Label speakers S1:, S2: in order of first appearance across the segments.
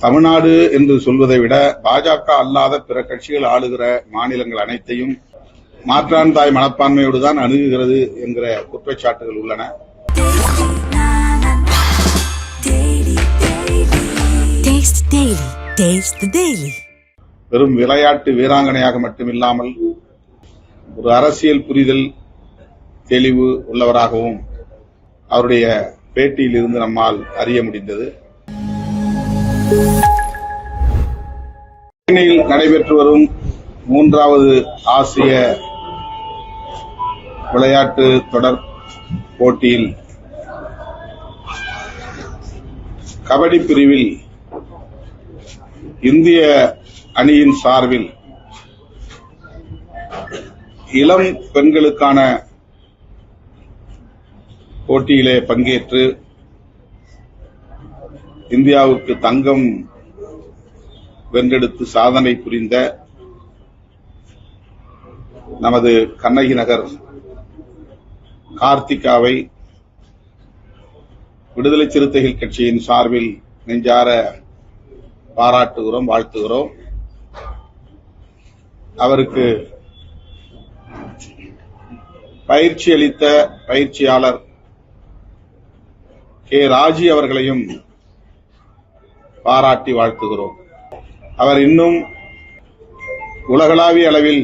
S1: தமிழ்நாடு என்று சொல்வதை விட பாஜக அல்லாத பிற கட்சிகள் ஆளுகிற மாநிலங்கள் அனைத்தையும் மாற்றான் தாய் மனப்பான்மையோடுதான் அணுகுகிறது என்கிற குற்றச்சாட்டுகள் உள்ளன. வெறும் விளையாட்டு வீராங்கனையாக மட்டுமில்லாமல் ஒரு அரசியல் புரிதல் தெளிவு உள்ளவராகவும் அவருடைய பேட்டியில் இருந்து நம்மால் அறிய முடிந்தது. சென்னையில் நடைபெற்று வரும் 3வது ஆசிய விளையாட்டு தொடர் போட்டியில் கபடி பிரிவில் இந்திய அணியின் சார்பில் இளம் பெண்களுக்கான போட்டியிலே பங்கேற்று இந்தியாவுக்கு தங்கம் வென்றெடுத்து சாதனை புரிந்த நமது கண்ணகி நகர் கார்த்திகாவை விடுதலை சிறுத்தைகள் கட்சியின் சார்பில் நெஞ்சார பாராட்டுகிறோம், வாழ்த்துகிறோம். அவருக்கு பயிற்சி அளித்த பயிற்சியாளர் கே. ராஜி அவர்களையும் பாராட்டி வாழ்த்துகிறோம். அவர் இன்னும் உலகளாவிய அளவில்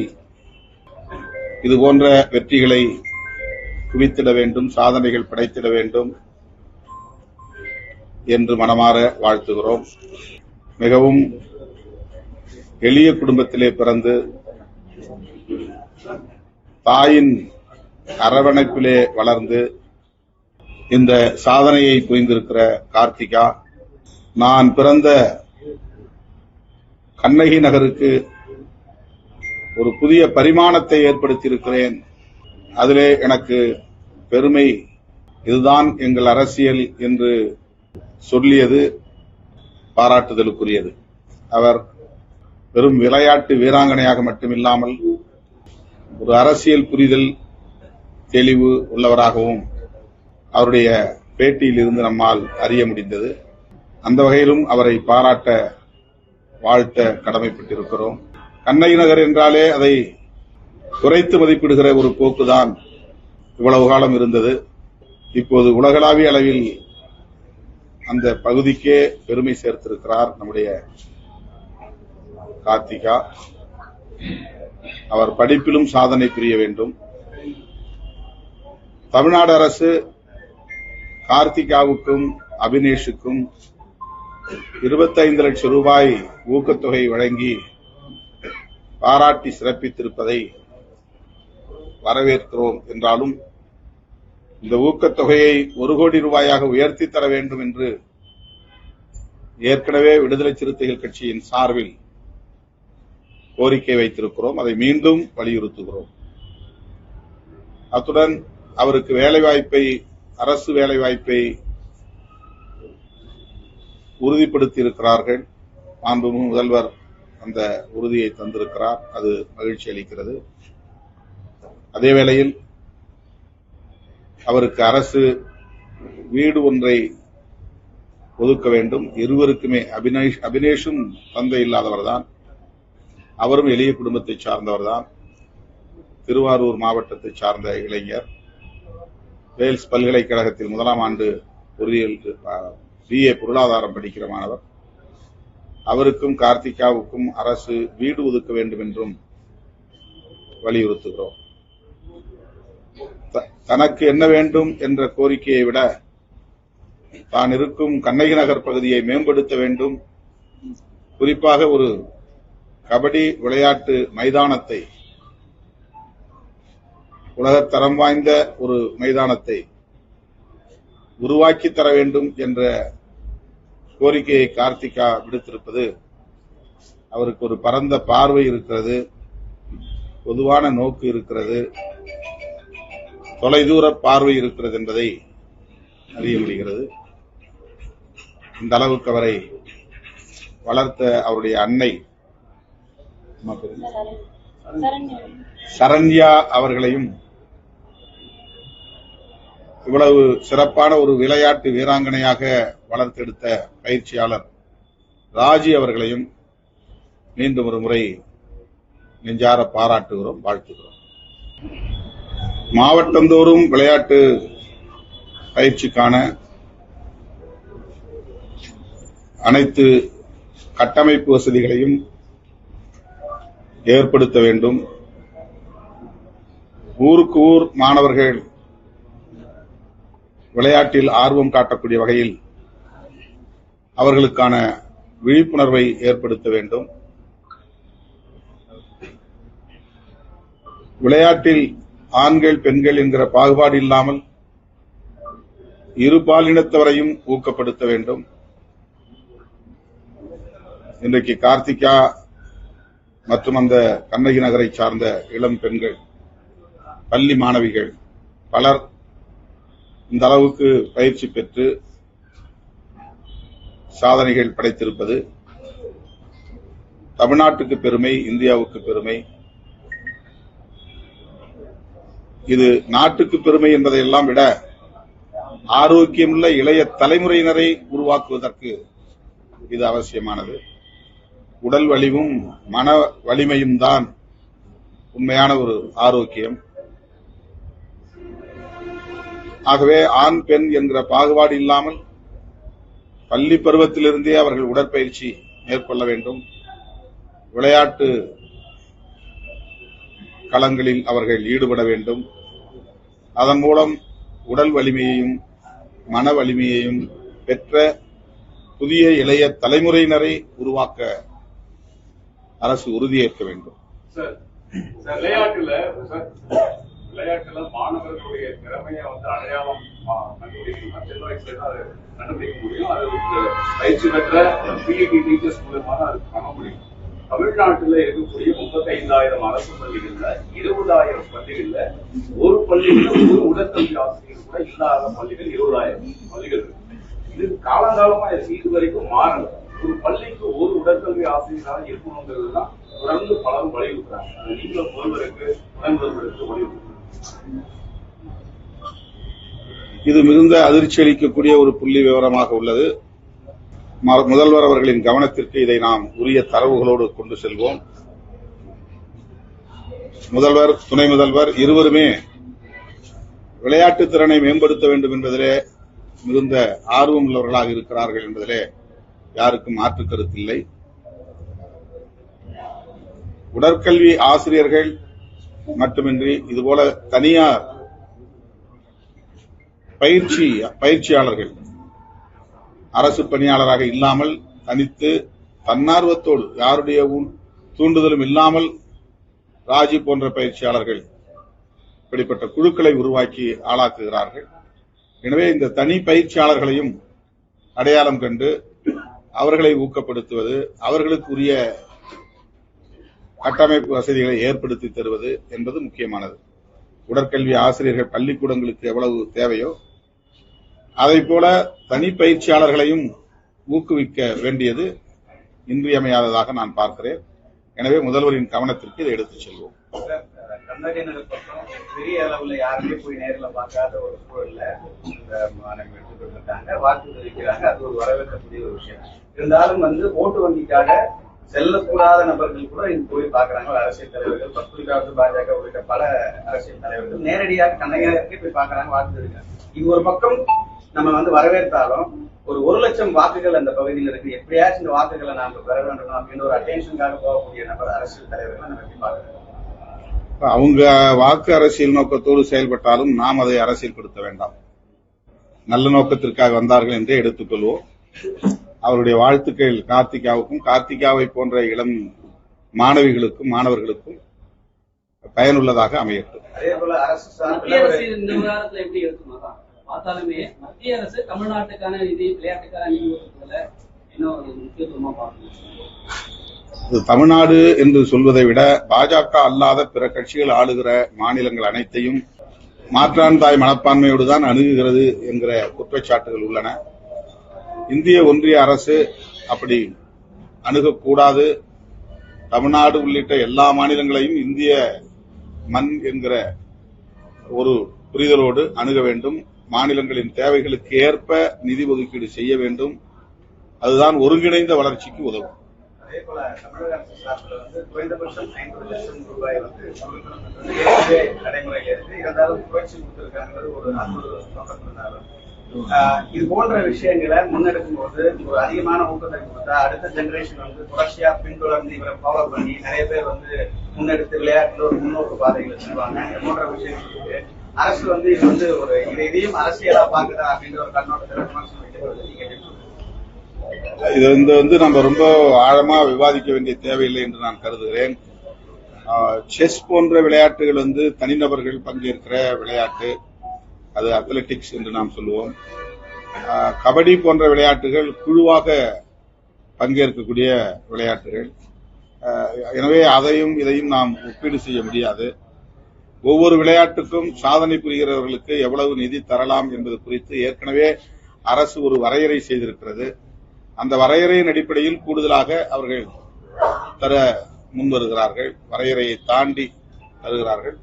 S1: இதுபோன்ற வெற்றிகளை குவித்திட வேண்டும், சாதனைகள் படைத்திட வேண்டும் என்று மனமாற வாழ்த்துகிறோம். மிகவும் எளிய குடும்பத்திலே பிறந்து தாயின் அரவணைப்பிலே வளர்ந்து இந்த சாதனையை புரிந்திருக்கிற கார்த்திகா, நான் பிறந்த கண்ணகி நகருக்கு ஒரு புதிய பரிமாணத்தை ஏற்படுத்தியிருக்கிறேன், அதிலே எனக்கு பெருமை, இதுதான் எங்கள் அரசியல் என்று சொல்லியது பாராட்டுதலுக்குரியது. அவர் வெறும் விளையாட்டு வீராங்கனையாக மட்டுமில்லாமல் ஒரு அரசியல் புரிதல் தெளிவு உள்ளவராகவும் அவருடைய பேட்டியில் இருந்து நம்மால் அறிய முடிந்தது. அந்த வகையிலும் அவரை பாராட்ட, வாழ்த்த கடமைப்பட்டிருக்கிறோம். கண்ணகி நகர் என்றாலே அதை குறைத்து மதிப்பிடுகிற ஒரு போக்குதான் இவ்வளவு காலம் இருந்தது. இப்போது உலகளாவிய அளவில் அந்த பகுதிக்கே பெருமை சேர்த்திருக்கிறார் நம்முடைய கார்த்திகா. அவர் படிப்பிலும் சாதனை புரிய வேண்டும். தமிழ்நாடு அரசு கார்த்திகாவுக்கும் அபினேஷுக்கும் 25 லட்சம் ரூபாய் ஊக்கத்தொகை வழங்கி பாராட்டி சிறப்பித்திருப்பதை வரவேற்கிறோம் என்றாலும் இந்த ஊக்கத்தொகையை 1 கோடி ரூபாயாக உயர்த்தி தர வேண்டும் என்று ஏற்கனவே விடுதலை சிறுத்தைகள் கட்சியின் சார்பில் கோரிக்கை வைத்திருக்கிறோம். அதை மீண்டும் வலியுறுத்துகிறோம். அத்துடன் அவருக்கு வேலைவாய்ப்பை, அரசு வேலைவாய்ப்பை உறுதிப்படுத்தி இருக்கிறார்கள். மாண்புமிகு முதல்வர் அந்த உறுதியை தந்திருக்கிறார். அது மகிழ்ச்சி அளிக்கிறது. அதே வேளையில் அவருக்கு அரசு வீடு ஒன்றை ஒதுக்க வேண்டும். இருவருக்குமே, அபினேஷும் தந்தை இல்லாதவர்தான், அவரும் எளிய குடும்பத்தை சார்ந்தவர்தான், திருவாரூர் மாவட்டத்தை சார்ந்த இளைஞர், வேல்ஸ் பல்கலைக்கழகத்தில் 1ஆம் ஆண்டு பொறியியல் BA பொருளாதாரம் படிக்கிற மாணவர். அவருக்கும் கார்த்திகாவுக்கும் அரசு வீடு ஒதுக்க வேண்டும் என்றும் வலியுறுத்துகிறோம். தனக்கு என்ன வேண்டும் என்ற கோரிக்கையை விட தான் இருக்கும் கண்ணகி நகர் பகுதியை மேம்படுத்த வேண்டும். குறிப்பாக ஒரு கபடி விளையாட்டு மைதானத்தை, உலகத்தரம் வாய்ந்த ஒரு மைதானத்தை உருவாக்கி தர வேண்டும் என்ற கோரிக்கையை கார்த்திகா விடுத்திருப்பது அவருக்கு ஒரு பரந்த பார்வை இருக்கிறது, பொதுவான நோக்கு இருக்கிறது, தொலைதூர பார்வை இருக்கிறது என்பதை அறிய முடிகிறது. இந்த அளவுக்கு அவரை வளர்த்த அவருடைய அன்னை சரண்யா அவர்களையும் இவ்வளவு சிறப்பான ஒரு விளையாட்டு வீராங்கனையாக வளர்த்தெடுத்த பயிற்சியாளர் ராஜி அவர்களையும் மீண்டும் ஒரு முறை நெஞ்சார பாராட்டுகிறோம், வாழ்த்துகிறோம். மாவட்டந்தோறும் விளையாட்டு பயிற்சிக்கான அனைத்து கட்டமைப்பு வசதிகளையும் ஏற்படுத்த வேண்டும். ஊருக்கு ஊர் மாணவர்கள் விளையாட்டில் ஆர்வம் காட்டக்கூடிய வகையில் அவர்களுக்கான விழிப்புணர்வை ஏற்படுத்த வேண்டும். விளையாட்டில் ஆண்கள் பெண்கள் என்கிற பாகுபாடு இல்லாமல் இரு பாலினத்தவரையும் ஊக்கப்படுத்த வேண்டும். இன்றைக்கு கார்த்திகா மற்றும் அந்த கண்ணகி நகரை சார்ந்த இளம் பெண்கள், பள்ளி மாணவிகள் பலர் இந்த அளவுக்கு பயிற்சி பெற்று சாதனைகள் படைத்திருப்பது தமிழ்நாட்டுக்கு பெருமை, இந்தியாவுக்கு பெருமை. இது நாட்டுக்கு பெருமை என்பதையெல்லாம் விட ஆரோக்கியமுள்ள இளைய தலைமுறையினரை உருவாக்குவதற்கு இது அவசியமானது. உடல் வலிவும் மன வலிமையும் தான் உண்மையான ஒரு ஆரோக்கியம். ஆகவே ஆண் பெண் என்கிற பாகுபாடு இல்லாமல் பள்ளி பருவத்திலிருந்தே அவர்கள் உடற்பயிற்சி மேற்கொள்ள வேண்டும். விளையாட்டு களங்களில் அவர்கள் ஈடுபட வேண்டும். அதன் மூலம் உடல் வலிமையையும் மன வலிமையையும் பெற்ற புதிய இளைய தலைமுறையினரை உருவாக்க அரசு உறுதியேற்க வேண்டும்.
S2: விளையாட்டுல மாணவர்களுடைய திறமையை அடையாளம் கண்டுபிடிக்க முடியும். அது பயிற்சி பெற்ற பிஇடி டீச்சர்ஸ் மூலமா அது பண்ண முடியும். தமிழ்நாட்டில் இருக்கக்கூடிய 35,000 அரசு பள்ளிகள்ல 20,000 பள்ளிகள்ல ஒரு பள்ளியில ஒரு உடற்கல்வி ஆசிரியர் கூட இல்லாத பள்ளிகள் 20,000 பள்ளிகள் இருக்கு. இது காலங்காலமா இது வரைக்கும் மாறல. ஒரு பள்ளிக்கு ஒரு உடற்கல்வி ஆசிரியராக இருக்கணுங்கிறது தான் தொடர்ந்து பலரும் வலியுறுத்துறாங்க. நீங்களும் முதல்வருக்கு துணைமுதல்வருக்கு வலியுறுத்துறாங்க.
S1: இது மிகுந்த அதிர்ச்சி அளிக்கக்கூடிய ஒரு புள்ளி விவரமாக உள்ளது. முதல்வர் அவர்களின் கவனத்திற்கு இதை நாம் உரிய தரவுகளோடு கொண்டு செல்வோம். முதல்வர், துணை முதல்வர் இருவருமே விளையாட்டு திறனை மேம்படுத்த வேண்டும் என்பதிலே மிகுந்த ஆர்வம் உள்ளவர்களாக இருக்கிறார்கள் என்பதிலே யாருக்கும் மாற்று கருத்தில்லை. உடற்கல்வி ஆசிரியர்கள் மட்டுமின்றி இதுபோல தனியார் பயிற்சியாளர்கள் அரசு பணியாளராக இல்லாமல் தனித்து தன்னார்வத்தோடு யாருடைய தூண்டுதலும் இல்லாமல் ராஜி போன்ற பயிற்சியாளர்கள் இப்படிப்பட்ட குழுக்களை உருவாக்கி ஆளாக்குகிறார்கள். எனவே இந்த தனி பயிற்சியாளர்களையும் அடையாளம் கண்டு அவர்களை ஊக்கப்படுத்துவது, அவர்களுக்கு உரிய கட்டமைப்பு வசதிகளை ஏற்படுத்தி தருவது என்பது முக்கியமானது. உடற்கல்வி ஆசிரியர்கள் பள்ளிக்கூடங்களுக்கு எவ்வளவு தேவையோ அதைப்போல தனி பயிற்சியாளர்களையும் ஊக்குவிக்க வேண்டியது இன்றியமையாததாக நான் பார்க்கிறேன். எனவே முதல்வரின் கவனத்திற்கு இதை எடுத்துச் செல்வோம்.
S3: கண்ணகி நகர் பக்கம் பெரிய அளவுல யாருமே போய் நேரில் பார்க்காத ஒரு சூழல்ல மாணவர்கள் எடுத்துக்கிட்டாங்க, வாக்கு தெரிவிக்கிறாங்க. அது ஒரு வரவேற்கக்கூடிய ஒரு விஷயம். இருந்தாலும் ஓட்டு வங்கிக்காக செல்லக்கூடாத நபர்கள் கூட இங்க போய் பாக்குறாங்க. அரசியல் தலைவர்கள், பத்திரிகாவது பாஜக உள்ளிட்ட பல அரசியல் தலைவர்கள் நேரடியாக கண்ணகி நகருக்கே போய் பாக்குறாங்க, வாக்கு தெரிவிக்கிறாங்க. இது ஒரு பக்கம் நம்ம வரவேற்றாலும் ஒரு 1,00,000 வாக்குகள் அந்த பகுதியில் இருக்கு. எப்படியாச்சும் இந்த வாக்குகளை நாம பெற வேண்டும் அப்படின்னு ஒரு அட்டென்ஷனுக்காக போகக்கூடிய நபர் அரசியல் தலைவர்கள் நம்ம எப்படி பாக்குறோம்?
S1: அவங்க வாக்கு அரசியல் நோக்கத்தோடு செயல்பட்டாலும் நாம் அதை அரசியல்படுத்த வேண்டாம். நல்ல நோக்கத்திற்காக வந்தார்கள் என்றே எடுத்துக்கொள்வோம். அவருடைய வாழ்த்துக்கள் கார்த்திகாவுக்கும், கார்த்திகாவை போன்ற இளம் மாணவிகளுக்கும் மாணவர்களுக்கும் பயனுள்ளதாக அமையட்டும்.
S3: அதே போல அரசு
S4: இந்த விவகாரத்தில் எப்படி இருக்குமா பார்த்தாலுமே மத்திய அரசு தமிழ்நாட்டுக்கான நிதி, விளையாட்டுக்கான நிதி ஒதுக்குதல இன்னும் முக்கியத்துவமா பார்க்கணும்.
S1: தமிழ்நாடு என்று சொல்வதை விட பாஜக அல்லாத பிற கட்சிகள் ஆளுகிற மாநிலங்கள் அனைத்தையும் மாற்றான் தாய் மனப்பான்மையோடு தான் அணுகுகிறது என்கிற குற்றச்சாட்டுகள் உள்ளன. இந்திய ஒன்றிய அரசு அப்படி அணுகக்கூடாது. தமிழ்நாடு உள்ளிட்ட எல்லா மாநிலங்களையும் இந்திய மண் என்கிற ஒரு புரிதலோடு அணுக வேண்டும். மாநிலங்களின் தேவைகளுக்கு ஏற்ப நிதி ஒதுக்கீடு செய்ய வேண்டும். அதுதான் ஒருங்கிணைந்த வளர்ச்சிக்கு உதவும்.
S3: அதே போல தமிழக அரசு சார்பில் குறைந்தபட்சம் 50 லட்சம் ரூபாய் ஏற்கனவே நடைமுறையில் இருக்கு. இருந்தாலும் புரட்சி கொடுத்திருக்காங்க ஒரு 40 நோக்கத்தினாலும் இது போன்ற விஷயங்களை முன்னெடுக்கும் போது ஒரு அதிகமான ஊக்கத்தை கொடுத்தா அடுத்த ஜெனரேஷன் தொடர்ச்சியா பின்தொடர்ந்து இவரை ஃபாலோ பண்ணி நிறைய பேர் முன்னெடுத்து விளையாட்டுல ஒரு முன்னோக்கு பாதைகளை செல்வாங்க. இது போன்ற விஷயங்களுக்கு அரசு இது ஒரு இதையும் அரசியலா பாக்குதா அப்படின்ற ஒரு கண்ணோட்டத்தில் விமர்சனம் வைக்கப்படுது.
S1: இது நம்ம ரொம்ப ஆழமா விவாதிக்க வேண்டிய தேவையில்லை என்று நான் கருதுகிறேன். செஸ் போன்ற விளையாட்டுகள் தனிநபர்கள் பங்கேற்கிற விளையாட்டு, அது அத்லெட்டிக்ஸ் என்று நாம் சொல்லுவோம். கபடி போன்ற விளையாட்டுகள் குழுவாக பங்கேற்கக்கூடிய விளையாட்டுகள். எனவே அதையும் இதையும் நாம் ஒப்பீடு செய்ய முடியாது. ஒவ்வொரு விளையாட்டுக்கும் சாதனை புரிகிறவர்களுக்கு எவ்வளவு நிதி தரலாம் என்பது குறித்து ஏற்கனவே அரசு ஒரு வரையறை செய்திருக்கிறது. அந்த வரையறையின் அடிப்படையில் கூடுதலாக அவர்கள் தர முன்வருகிறார்கள், வரையறையை தாண்டி தருகிறார்கள்.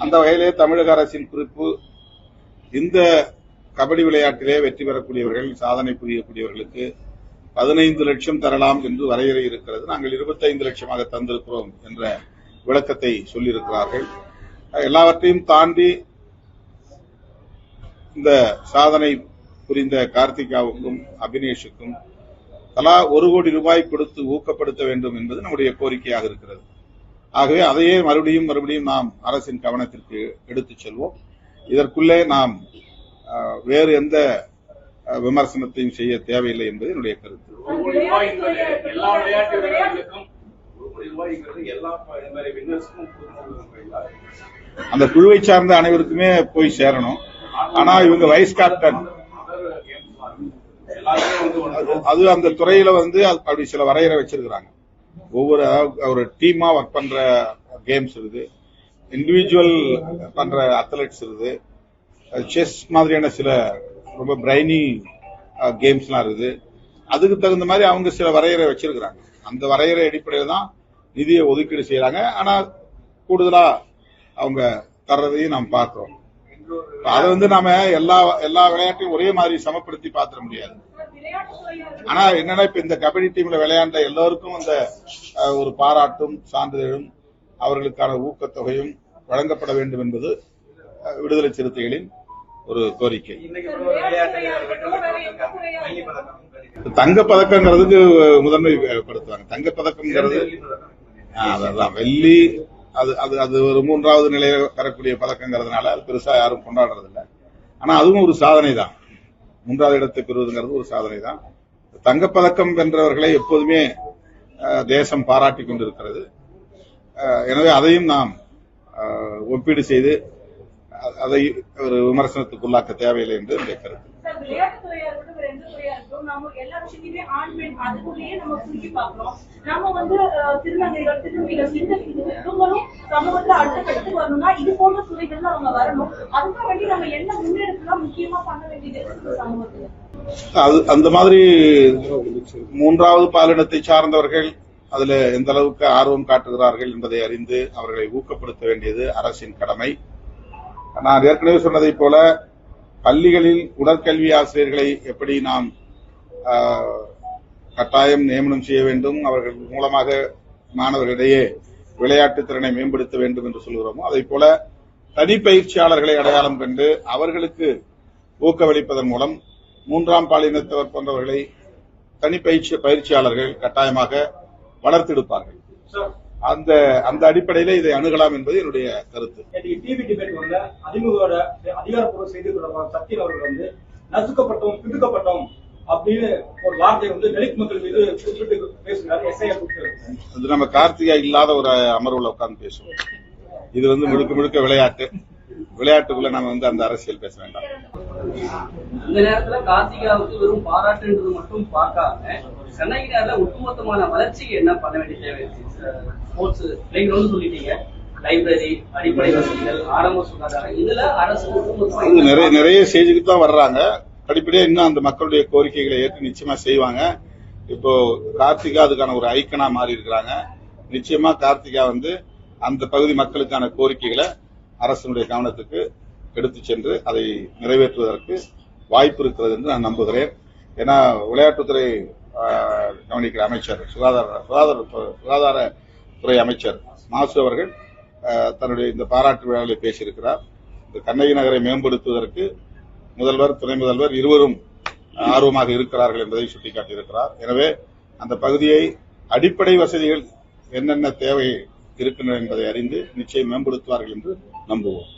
S1: அந்த வகையிலே தமிழக அரசின் குறிப்பு இந்த கபடி விளையாட்டிலே வெற்றி பெறக்கூடியவர்கள், சாதனை புரியக்கூடியவர்களுக்கு 15 லட்சம் தரலாம் என்று வரையறை இருக்கிறது. நாங்கள் 25 லட்சமாக தந்திருக்கிறோம் என்ற விளக்கத்தை சொல்லியிருக்கிறார்கள். எல்லாவற்றையும் தாண்டி இந்த சாதனை புரிந்த கார்த்திகாவுக்கும் அபினேஷுக்கும் தலா 1 கோடி ரூபாய் கொடுத்து ஊக்கப்படுத்த வேண்டும் என்பது நம்முடைய கோரிக்கையாக இருக்கிறது. ஆகவே அதையே மறுபடியும் நாம் அரசின் கவனத்திற்கு எடுத்துச் செல்வோம். இதற்குள்ளே நாம் வேறு எந்த விமர்சனத்தையும் செய்ய தேவையில்லை என்பது என்னுடைய கருத்து.
S2: எல்லா விளையாட்டு வீரர்களுக்கும் எல்லா
S1: அந்த குழுவை சார்ந்த அனைவருக்குமே போய் சேரணும். ஆனா இவங்க வைஸ் கேப்டன், அது அந்த துறையில அப்படி சில வரையறை வச்சிருக்கிறாங்க. ஒரு டீமா ஒர்க் பண்ற கேம்ஸ் இருக்குது, இண்டிவிஜுவல் பண்ற அத்லெட்ஸ் இருக்குது, செஸ் மாதிரியான சில ரொம்ப பிரைனி கேம்ஸ் எல்லாம் இருக்குது. அதுக்கு தகுந்த மாதிரி அவங்க சில வரையறை வச்சிருக்கிறாங்க. அந்த வரையறை அடிப்படையில் தான் நிதியை ஒதுக்கீடு செய்யறாங்க. ஆனா கூடுதலா அவங்க தர்றதையும் நாம் பார்க்கிறோம். அதை நாம எல்லா விளையாட்டையும் ஒரே மாதிரி சமப்படுத்தி பார்த்துட முடியாது. ஆனா என்னன்னா இப்ப இந்த கபடி டீம்ல விளையாண்ட எல்லோருக்கும் அந்த ஒரு பாராட்டும் சான்றிதழும் அவர்களுக்கான ஊக்கத்தொகையும் வழங்கப்பட வேண்டும் என்பது விடுதலை சிறுத்தைகளின் ஒரு கோரிக்கை. தங்கப்பதக்கங்கிறதுக்கு முதன்மைப்படுத்துவாங்க. தங்கப்பதக்கம்ங்கிறது அதான் வெள்ளி, அது ஒரு 3வது நிலையை பெறக்கூடிய பதக்கங்கிறதுனால அது பெருசா யாரும் கொண்டாடுறது இல்லை. ஆனா அதுவும் ஒரு சாதனை தான். 3வது இடத்தை பெறுவதுங்கிறது ஒரு சாதனை தான். தங்கப்பதக்கம் வென்றவர்களை எப்போதுமே தேசம் பாராட்டிக் கொண்டிருக்கிறது. எனவே அதையும் நாம் ஒப்பீடு செய்து அதை ஒரு விமர்சனத்துக்குள்ளாக்க தேவையில்லை என்று என்னுடைய கருத்து.
S5: விளையாட்டுத்துறையா இருக்கட்டும், எந்த துறையா இருக்கட்டும், நம்ம எல்லா விஷயத்தையுமே ஆண் பெண் அதுக்குள்ளேயே நம்ம சுருக்கி பார்க்கிறோம். நம்ம திருநங்கைகள், திருநங்கைகள் இவங்களும் சமூகத்துல அடுத்த கட்டத்துக்கு வரணும்னா இது போன்ற துறைகள்ல அவங்க வரணும். அதுக்காக வேண்டி நம்ம என்ன முன்னெடுப்புலாம் முக்கியமா பண்ண வேண்டியது இருக்கு சமூகத்துல.
S1: அந்த மாதிரி 3வது பாலினத்தை சார்ந்தவர்கள் அதுல எந்த அளவுக்கு ஆர்வம் காட்டுகிறார்கள் என்பதை அறிந்து அவர்களை ஊக்கப்படுத்த வேண்டியது அரசின் கடமை. நான் ஏற்கனவே சொன்னதை போல பள்ளிகளில் உடற்கல்வி ஆசிரியர்களை எப்படி நாம் கட்டாயம் நியமனம் செய்ய வேண்டும், அவர்கள் மூலமாக மாணவர்களிடையே விளையாட்டு திறனை மேம்படுத்த வேண்டும் என்று சொல்கிறோமோ, அதை போல தனிப்பயிற்சியாளர்களை அடையாளம் கண்டு அவர்களுக்கு ஊக்கமளிப்பதன் மூலம் 3ஆம் பாலினத்தவர் போன்றவர்களை பயிற்சியாளர்கள் கட்டாயமாக வளர்த்தெடுப்பார்கள். அந்த அடிப்படையில இதை அணுகலாம் என்பது என்னுடைய கருத்து.
S6: டிவி டிபேட் அதிமுக அதிகாரப்பூர்வ செய்தி தொடர்பாளர் சத்தியன் அவர்கள் நசுக்கப்பட்டோம், பிதுக்கப்பட்டோம் அப்படின்னு ஒரு வார்த்தை தலித் மக்கள் மீது குறிப்பிட்டு பேசுகிறார்.
S1: அது நம்ம கார்த்திகா இல்லாத ஒரு அமர்வுல உட்கார்ந்து பேசுவோம். இது முழுக்க விளையாட்டுக்குள்ள நம்ம அந்த அரசியல் பேச வேண்டாம்.
S4: இந்த நேரத்துல கார்த்திகாவுக்கு வெறும் பாராட்டுன்றது மட்டும் பார்க்காம சென்னையில ஒட்டுமொத்தமான வளர்ச்சிக்கு என்ன பண்ண வேண்டிய தேவை இருக்கு? ஸ்போர்ட்ஸ் பிளேங் கிரவுண்ட் சொல்லிட்டீங்க, லைப்ரரி, அடிப்படை வசதிகள், ஆரம்ப சுகாதாரம், இதுல அரசு
S1: நிறைய செய்திக்கு தான் வர்றாங்க. படிப்படியா இன்னும் அந்த மக்களுடைய கோரிக்கைகளை ஏற்று நிச்சயமா செய்வாங்க. இப்போ கார்த்திகா அதுக்கான ஒரு ஐக்கனா மாறி இருக்கிறாங்க. நிச்சயமா கார்த்திகா அந்த பகுதி மக்களுக்கான கோரிக்கைகளை அரசினுடைய கவனத்துக்கு எடுத்து சென்று அதை நிறைவேற்றுவதற்கு வாய்ப்பு இருக்கிறது என்று நான் நம்புகிறேன். ஏன்னா விளையாட்டுத்துறை கவனிக்கிற அமைச்சர் சுகாதாரத்துறை அமைச்சர் மாசு அவர்கள் தன்னுடைய இந்த பாராட்டு விழாவில் பேசியிருக்கிறார். இந்த கண்ணகி நகரை மேம்படுத்துவதற்கு முதல்வர், துணை முதல்வர் இருவரும் ஆர்வமாக இருக்கிறார்கள் என்பதை சுட்டிக்காட்டியிருக்கிறார். எனவே அந்த பகுதியை அடிப்படை வசதிகள் என்னென்ன தேவை இருக்கின்றன என்பதை அறிந்து நிச்சயம் மேம்படுத்துவார்கள் என்று நம்புவோம்.